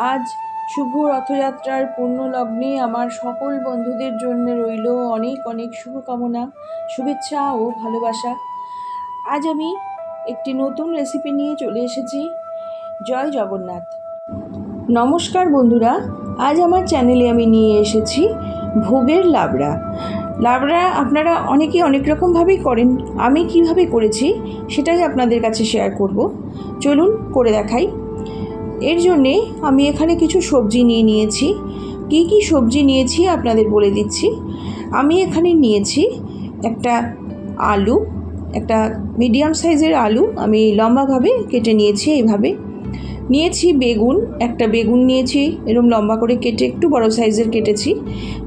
আজ শুভ রথযাত্রার পুণ্যলগ্নে আমার সকল বন্ধুদের জন্য রইল অনেক অনেক শুভকামনা, শুভেচ্ছা ও ভালোবাসা। আজ আমি একটি নতুন রেসিপি নিয়ে চলে এসেছি। জয় জগন্নাথ। নমস্কার বন্ধুরা, আজ আমার চ্যানেলে আমি নিয়ে এসেছি ভোগের লাবড়া। লাবড়া আপনারা অনেকে অনেক রকমভাবেই করেন, আমি কিভাবে করেছি সেটাই আপনাদের কাছে শেয়ার করব। চলুন করে দেখাই। এর জন্যে আমি এখানে কিছু সবজি নিয়ে নিয়েছি। কি কি সবজি নিয়েছি আপনাদের বলে দিচ্ছি। আমি এখানে নিয়েছি একটা আলু, একটা মিডিয়াম সাইজের আলু আমি লম্বাভাবে কেটে নিয়েছি। এইভাবে নিয়েছি বেগুন, একটা বেগুন নিয়েছি এরকম লম্বা করে কেটে, একটু বড় সাইজের কেটেছি।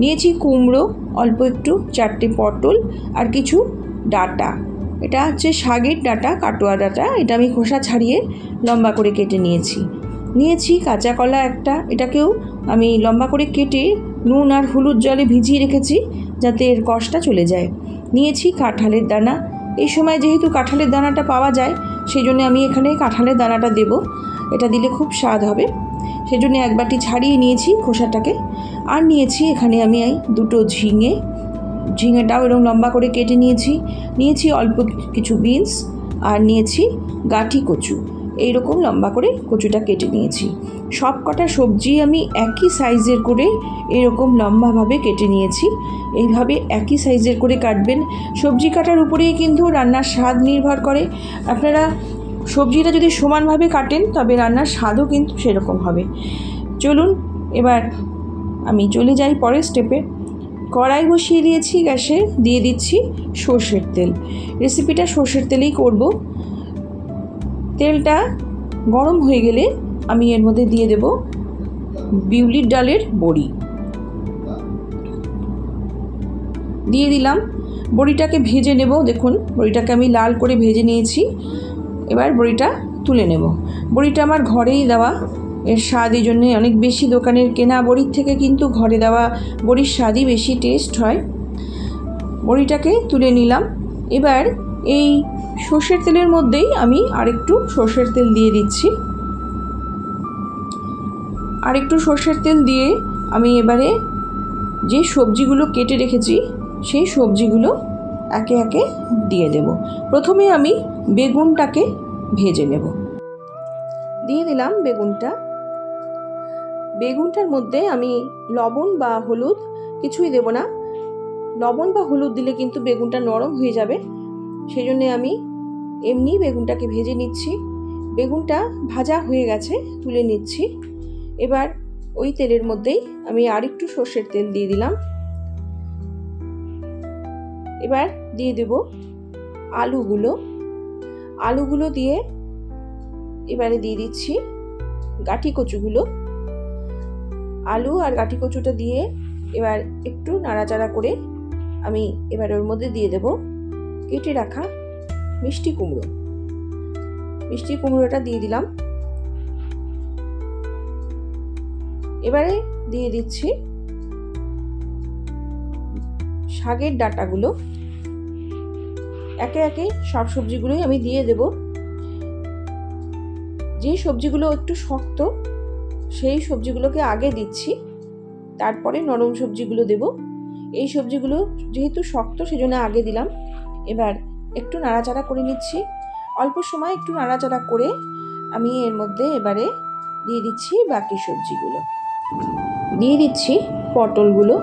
নিয়েছি কুমড়ো অল্প একটু, 4টে পটল আর কিছু ডাঁটা। এটা হচ্ছে শাকের ডাঁটা, কাটোয়া ডাঁটা। এটা আমি খোসা ছাড়িয়ে লম্বা করে কেটে নিয়েছি। নিয়েছি কাঁচা কলা একটা, এটাকেও আমি লম্বা করে কেটে নুন আর হলুদ জলে ভিজিয়ে রেখেছি যাতে এর কষটা চলে যায়। নিয়েছি কাঁঠালের দানা। এই সময় যেহেতু কাঁঠালের দানাটা পাওয়া যায় সেই জন্য আমি এখানে কাঁঠালের দানাটা দেব, এটা দিলে খুব স্বাদ হবে। সেই জন্য এক বাটি ছাড়িয়ে নিয়েছি খোসাটাকে। আর নিয়েছি এখানে আমি দুটো ঝিঙেটাও এরকম লম্বা করে কেটে নিয়েছি অল্প কিছু বিনস, আর নিয়েছি গাঁঠি কচু, এইরকম লম্বা করে কচুটা কেটে নিয়েছি। সব কটা সবজি আমি একই সাইজের করে এরকম লম্বাভাবে কেটে নিয়েছি। এইভাবে একই সাইজের করে কাটবেন। সবজি কাটার উপরেই কিন্তু রান্নার স্বাদ নির্ভর করে। আপনারা সবজিটা যদি সমানভাবে কাটেন তবে রান্নার স্বাদও কিন্তু সেরকম হবে। চলুন এবার আমি চলে যাই পরের স্টেপে। কড়াই বসিয়ে দিয়েছি গ্যাসে, দিয়ে দিচ্ছি সর্ষের তেল। রেসিপিটা সর্ষের তেলেই করব। তেলটা গরম হয়ে গেলে আমি এর মধ্যে দিয়ে দেব বিউলির ডালের বড়ি। দিয়ে দিলাম। বড়িটাকে ভেজে নেব। দেখুন বড়িটাকে আমি লাল করে ভেজে নিয়েছি। এবার বড়িটা তুলে নেব। বড়িটা আমার ঘরেই দেওয়া, এর স্বাদ এই জন্যে অনেক বেশি। দোকানের কেনা বড়ির থেকে কিন্তু ঘরে দেওয়া বড়ির স্বাদই বেশি টেস্ট হয়। বড়িটাকে তুলে নিলাম। এবার এই সর্ষের তেলের মধ্যেই আমি আরেকটু সর্ষের তেল দিয়ে দিচ্ছি। আরেকটু সর্ষের তেল দিয়ে আমি এবারে যে সবজিগুলো কেটে রেখেছি সেই সবজিগুলো একে একে দিয়ে দেব। প্রথমে আমি বেগুনটাকে ভেজে নেব। দিয়ে দিলাম বেগুনটা। বেগুনটার মধ্যে আমি লবণ বা হলুদ কিছুই দেব না। লবণ বা হলুদ দিলে কিন্তু বেগুনটা নরম হয়ে যাবে, সেই জন্যে আমি এমনি বেগুনটাকে ভেজে নিচ্ছি। বেগুনটা ভাজা হয়ে গেছে, তুলে নিচ্ছি। এবার ওই তেলের মধ্যেই আমি আরেকটু সর্ষের তেল দিয়ে দিলাম। এবার দিয়ে দেব আলুগুলো দিয়ে এবারে দিয়ে দিচ্ছি গাঁঠি কচুগুলো। আলু আর গাঁঠি কচুটা দিয়ে এবার একটু নাড়াচাড়া করে আমি এবার ওর মধ্যে দিয়ে দেব কেটে রাখা মিষ্টি কুমড়োটা দিয়ে দিলাম। এবারে দিয়ে দিচ্ছি শাকের ডাঁটাগুলো। একে একে সব সবজিগুলোই আমি দিয়ে দেব। যে সবজিগুলো একটু শক্ত সেই সবজিগুলোকে আগে দিচ্ছি, তারপরে নরম সবজিগুলো দেব। এই সবজিগুলো যেহেতু শক্ত সেজন্য আগে দিলাম। এবার একটু নাড়াচাড়া করে নিচ্ছি। অল্প সময় একটু নাড়াচাড়া করে আমি এর মধ্যে এবারে দিয়ে দিচ্ছি বাকি সবজিগুলো। দিয়ে দিচ্ছি পটলগুলো,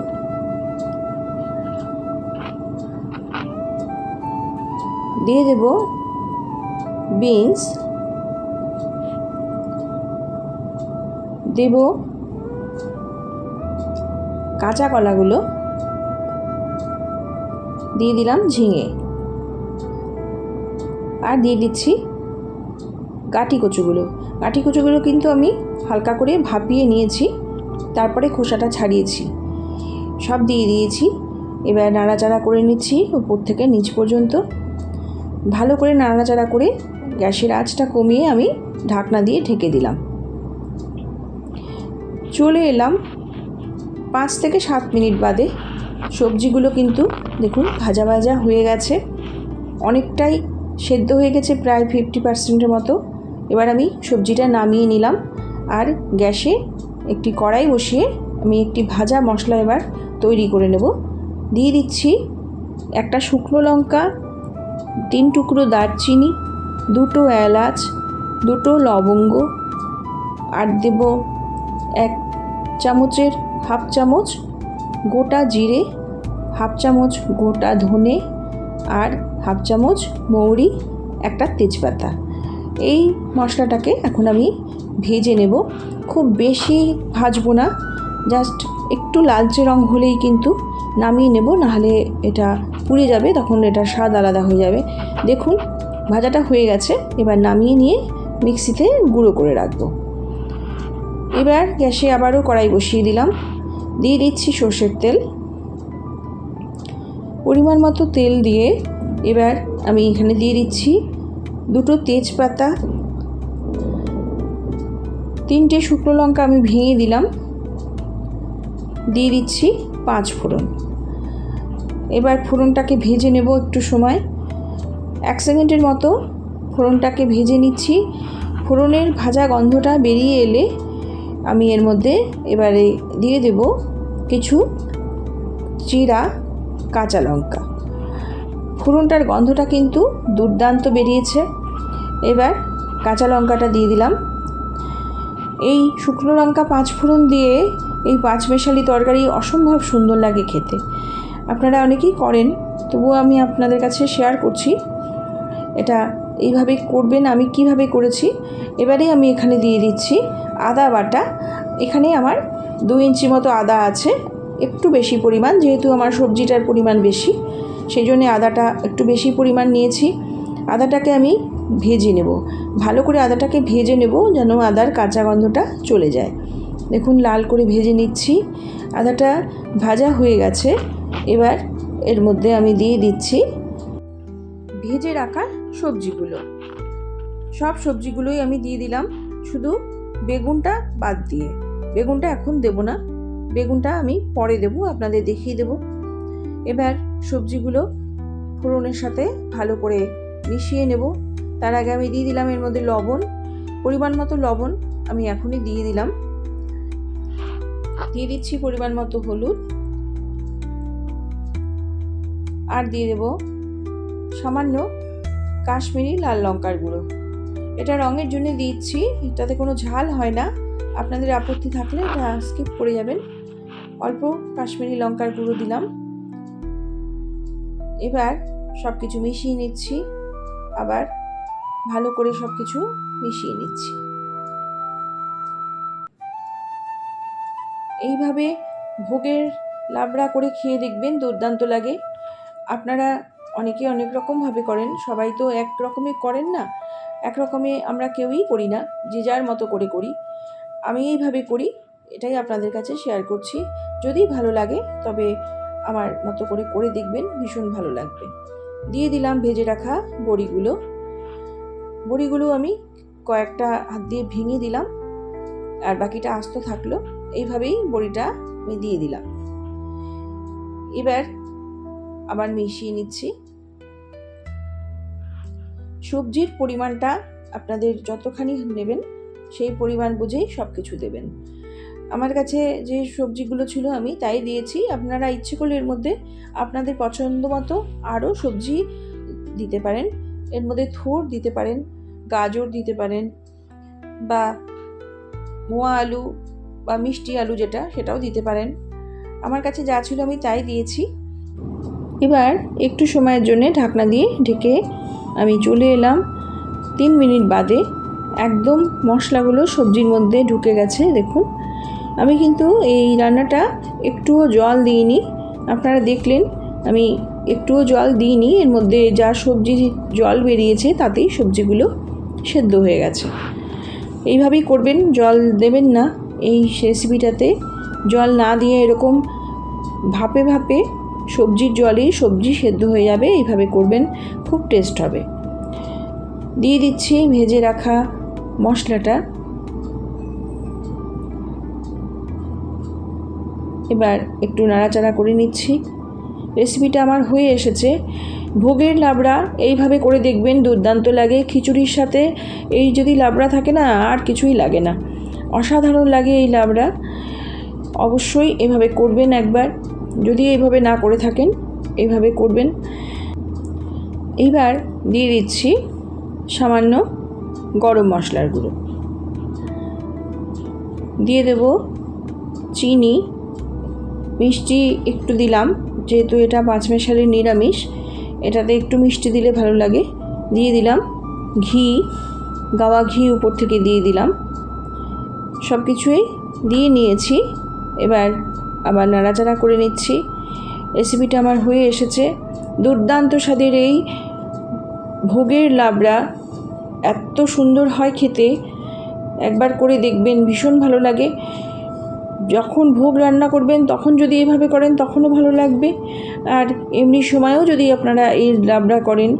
দিয়ে দেব বিনস, দেব কাঁচা কলাগুলো, দিয়ে দিলাম ঝিঙে, আর দিয়ে দিচ্ছি গাঁঠি কচুগুলো কিন্তু আমি হালকা করে ভাপিয়ে নিয়েছি, তারপরে খোসাটা ছাড়িয়েছি। সব দিয়ে দিয়েছি। এবার নাড়াচাড়া করে নিচ্ছি উপর থেকে নিচ পর্যন্ত। ভালো করে নাড়াচাড়া করে গ্যাসের আঁচটা কমিয়ে আমি ঢাকনা দিয়ে ঢেকে দিলাম। চলে এলাম 5 থেকে 7 মিনিট বাদে। সবজিগুলো কিন্তু দেখুন ভাজা ভাজা হয়ে গেছে, অনেকটাই সেদ্ধ হয়ে গেছে, প্রায় 50% মতো। এবার আমি সবজিটা নামিয়ে নিলাম আর গ্যাসে একটি কড়াই বসিয়ে আমি একটি ভাজা মশলা এবার তৈরি করে নেব। দিয়ে দিচ্ছি একটা শুকনো লঙ্কা, 3 টুকরো দারচিনি, 2টো এলাচ, 2টো লবঙ্গ, আর দেব 1 চামচের হাফ চামচ গোটা জিরে, হাফ চামচ গোটা ধনে, আর হাফ চামচ মৌরি, একটা তেজপাতা। এই মশলাটাকে এখন আমি ভেজে নেব। খুব বেশি ভাজবো না, জাস্ট একটু লালচে রং হলেই কিন্তু নামিয়ে নেব, নাহলে এটা পুড়ে যাবে, তখন এটা স্বাদ আলাদা হয়ে যাবে। দেখুন ভাজাটা হয়ে গেছে, এবার নামিয়ে নিয়ে মিক্সিতে গুঁড়ো করে রাখবো। এবার গ্যাসে আবারও কড়াই বসিয়ে দিলাম। দিয়ে দিচ্ছি সর্ষের তেল, পরিমাণ মতো তেল দিয়ে এবার আমি এখানে দিয়ে দিচ্ছি 2টো তেজপাতা, 3টে শুকনো লঙ্কা আমি ভেঙে দিলাম, দিয়ে দিচ্ছি 5 ফোড়ন। এবার ফোড়নটাকে ভেজে নেব একটু সময়, 1 সেকেন্ডের মতো ফোড়নটাকে ভেজে নিচ্ছি। ফোড়নের ভাজা গন্ধটা বেরিয়ে এলে আমি এর মধ্যে এবারে দিয়ে দেব কিছু চিরা কাঁচা লঙ্কা। ফোড়নটার গন্ধটা কিন্তু দুর্দান্ত বেরিয়েছে। এবার কাঁচা লঙ্কাটা দিয়ে দিলাম। এই শুকনো লঙ্কা 5 ফোড়ন দিয়ে এই 5 মেশালি তরকারি অসম্ভব সুন্দর লাগে খেতে। আপনারা অনেকেই করেন, তবুও আমি আপনাদের কাছে শেয়ার করছি, এটা এইভাবে করবেন, আমি কিভাবে করেছি। এবারে আমি এখানে দিয়ে দিচ্ছি আদা বাটা। এখানে আমার 2 ইঞ্চি মতো আদা আছে, একটু বেশি পরিমাণ, যেহেতু আমার সবজিটার পরিমাণ বেশি সেই জন্য আদাটা একটু বেশি পরিমাণ নিয়েছি। আদাটাকে আমি ভেজে নেব, ভালো করে আদাটাকে ভেজে নেব যেন আদার কাঁচা গন্ধটা চলে যায়। দেখুন লাল করে ভেজে নিচ্ছি, আদাটা ভাজা হয়ে গেছে। এবার এর মধ্যে আমি দিয়ে দিচ্ছি ভেজে রাখা সবজিগুলো। সব সবজিগুলোই আমি দিয়ে দিলাম, শুধু বেগুনটা বাদ দিয়ে। বেগুনটা এখন দেব না, বেগুনটা আমি পরে দেব, আপনাদের দেখিয়ে দেব। এবার সবজিগুলো ফোড়নের সাথে ভালো করে মিশিয়ে নেব। তার আগে আমি দিয়ে দিলাম এর মধ্যে লবণ, পরিমাণ মতো লবণ আমি এখনই দিয়ে দিলাম। দিয়ে দিচ্ছি পরিমাণ মতো হলুদ, আর দিয়ে দেব সামান্য কাশ্মীরি লাল লঙ্কার গুঁড়ো। এটা রঙের জন্য দিচ্ছি, এটাতে কোনো ঝাল হয় না, আপনাদের আপত্তি থাকলে এটা স্কিপ করে যাবেন। অল্প কাশ্মীরি লঙ্কার গুঁড়ো দিলাম। এবার সব কিছু মিশিয়ে নিচ্ছি, আবার ভালো করে সব কিছু মিশিয়ে নিচ্ছি। এইভাবে ভোগের লাবড়া করে খেয়ে দেখবেন, দুর্দান্ত লাগে। আপনারা অনেকে অনেক রকমভাবে করেন, সবাই তো এক রকমই করেন না, এক রকমে আমরা কেউই করি না, যে যার মতো করে করি। আমি এইভাবে করি, এটাই আপনাদের কাছে শেয়ার করছি। যদি ভালো লাগে তবে আমার মতো করে করে দেখবেন, ভীষণ ভালো লাগবে। দিয়ে দিলাম ভেজে রাখা বড়িগুলো। বড়িগুলো আমি কয়েকটা হাত দিয়ে ভেঙে দিলাম, আর বাকিটা আস্ত থাকলো। এইভাবেই বড়িটা আমি দিয়ে দিলাম। এবার আবার মিশিয়ে নিচ্ছি। সবজির পরিমাণটা আপনাদের যতখানি নেবেন সেই পরিমাণ বুঝেই সব কিছু দেবেন। আমার কাছে যে সবজিগুলো ছিল আমি তাই দিয়েছি। আপনারা ইচ্ছে করলে এর মধ্যে আপনাদের পছন্দ মতো আরও সবজি দিতে পারেন। এর মধ্যে থোড় দিতে পারেন, গাজর দিতে পারেন, বা মোয়া আলু বা মিষ্টি আলু যেটা, সেটাও দিতে পারেন। আমার কাছে যা ছিল আমি তাই দিয়েছি। এবার একটু সময়ের জন্য ঢাকনা দিয়ে ঢেকে আমি চলে এলাম। 3 মিনিট বাদে একদম মশলাগুলো সবজির মধ্যে ঢুকে গেছে। দেখুন আমি কিন্তু এই রান্নাটা একটুও জল দিইনি, আপনারা দেখলেন আমি একটুও জল দিইনি। এর মধ্যে যা সবজি জল বেরিয়েছে তাতেই সবজিগুলো সেদ্ধ হয়ে গেছে। এইভাবেই করবেন, জল দেবেন না এই রেসিপিটাতে। জল না দিয়ে এরকম ভাপে ভাপে সবজির জলেই সবজি সেদ্ধ হয়ে যাবে, এইভাবে করবেন, খুব টেস্ট হবে। দিয়ে দিচ্ছি ভেজে রাখা মশলাটা। এবার একটু নাড়াচাড়া করে নিচ্ছি। রেসিপিটা আমার হয়ে এসেছে। ভোগের লাবড়া এইভাবে করে দেখবেন, দুর্দান্ত লাগে। খিচুড়ির সাথে এই যদি লাবড়া থাকে না, আর কিছুই লাগে না। অসাধারণ লাগে এই লাবড়া। অবশ্যই এভাবে করবেন একবার, যদি এইভাবে না করে থাকেন এইভাবে করবেন। এইবার দিয়ে দিচ্ছি সামান্য গরম মশলার গুঁড়ো, দিয়ে দেব চিনি, মিষ্টি একটু দিলাম, যেহেতু এটা পাঁচমেশালি নিরামিষ, এটাতে একটু মিষ্টি দিলে ভালো লাগে। দিয়ে দিলাম ঘি, গাওয়া ঘি উপর থেকে দিয়ে দিলাম। সব কিছুই দিয়ে নিয়েছি। এবার আবার নাড়াচাড়া করে নিচ্ছি। রেসিপিটা আমার হয়ে এসেছে। দুর্দান্ত স্বাদের এই ভোগের লাবড়া এত সুন্দর হয় খেতে, একবার করে দেখবেন, ভীষণ ভালো লাগে। যখন ভোগ রান্না করবেন তখন যদি এভাবে করেন তখনও ভালো লাগবে, আর এমনি সময়েও যদি আপনারা এই লাবড়া করেন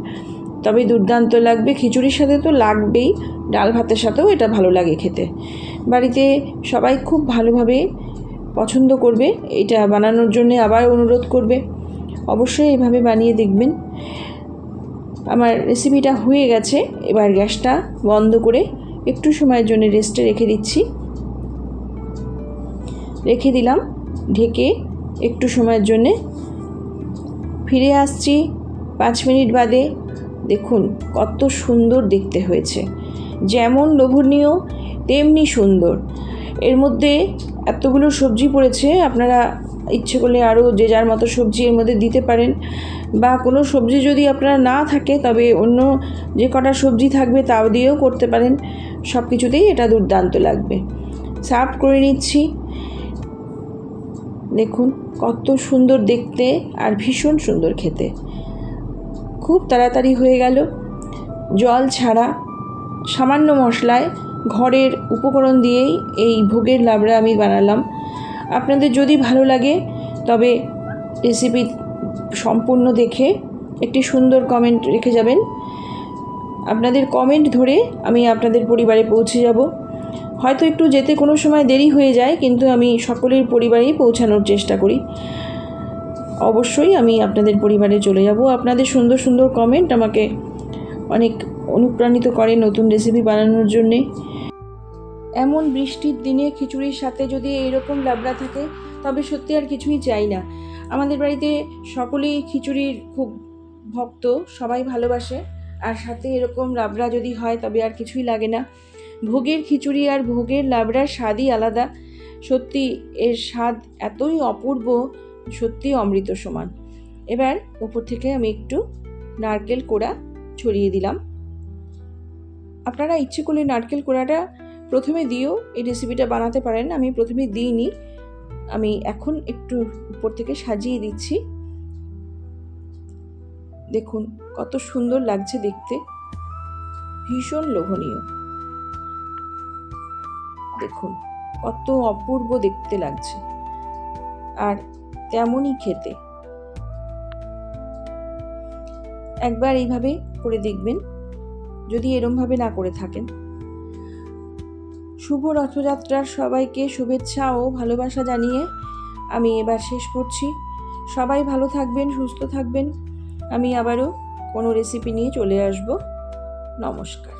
তবে দুর্দান্ত লাগবে। খিচুড়ির সাথে তো লাগবেই, ডাল ভাতের সাথেও এটা ভালো লাগে খেতে। বাড়িতে সবাই খুব ভালোভাবে পছন্দ করবে, এটা বানানোর জন্য আবার অনুরোধ করবে। অবশ্যই এভাবে বানিয়ে দেখবেন। আমার রেসিপিটা হয়ে গেছে। এবার গ্যাসটা বন্ধ করে একটু সময়ের জন্য রেস্টে রেখে দিচ্ছি। রেখে দিলাম ঢেকে একটু সময়ের জন্যে। ফিরে আসছি 5 মিনিট বাদে। দেখুন কত সুন্দর দেখতে হয়েছে, যেমন লোভনীয় তেমনি সুন্দর। এর মধ্যে এতগুলো সবজি পড়েছে, আপনারা ইচ্ছে করলে আরও যে যার মতো সবজি এর মধ্যে দিতে পারেন, বা কোনো সবজি যদি আপনার না থাকে তবে অন্য যে কটা সবজি থাকবে তাও দিয়েও করতে পারেন। সব কিছুতেই এটা দুর্দান্ত লাগবে। সার্ভ করে নিচ্ছি। দেখুন কত সুন্দর দেখতে আর ভীষণ সুন্দর খেতে। খুব তাড়াতাড়ি হয়ে গেল, জল ছাড়া সামান্য মশলায় ঘরের উপকরণ দিয়েই এই ভোগের লাবড়া আমি বানালাম। আপনাদের যদি ভালো লাগে তবে রেসিপি সম্পূর্ণ দেখে একটি সুন্দর কমেন্ট রেখে যাবেন। আপনাদের কমেন্ট ধরে আমি আপনাদের পরিবারে পৌঁছে যাব। হয়তো একটু যেতে কোনো সময় দেরি হয়ে যায়, কিন্তু আমি সকলের পরিবারেই পৌঁছানোর চেষ্টা করি। অবশ্যই আমি আপনাদের পরিবারে চলে যাব। আপনাদের সুন্দর সুন্দর কমেন্ট আমাকে অনেক অনুপ্রাণিত করে নতুন রেসিপি বানানোর জন্যে। এমন বৃষ্টির দিনে খিচুড়ির সাথে যদি এইরকম লাবড়া থাকে তবে সত্যি আর কিছুই চাই না। আমাদের বাড়িতে সকলেই খিচুড়ির খুব ভক্ত, সবাই ভালোবাসে, আর সাথে এরকম লাবড়া যদি হয় তবে আর কিছুই লাগে না। ভোগের খিচুড়ি আর ভোগের লাবড়ার স্বাদই আলাদা। সত্যি এর স্বাদ এতই অপূর্ব, সত্যি অমৃত সমান। এবার উপর থেকে আমি একটু নারকেল কোড়া ছড়িয়ে দিলাম। আপনারা ইচ্ছে করলে নারকেল কোড়াটা প্রথমে দিয়েও এই রেসিপিটা বানাতে পারেন। আমি প্রথমে দিইনি, আমি এখন একটু উপর থেকে সাজিয়ে দিচ্ছি। দেখুন কত সুন্দর লাগছে দেখতে, ভীষণ লোভনীয়। দেখুন কত অপূর্ব দেখতে লাগছে, আর তেমনই খেতে। একবার এইভাবে করে দেখবেন যদি এরমভাবে না করে থাকেন। শুভ রথযাত্রার সবাইকে শুভেচ্ছা ও ভালোবাসা জানিয়ে আমি এবার শেষ করছি। সবাই ভালো থাকবেন, সুস্থ থাকবেন। আমি আবারও কোনো রেসিপি নিয়ে চলে আসব। নমস্কার।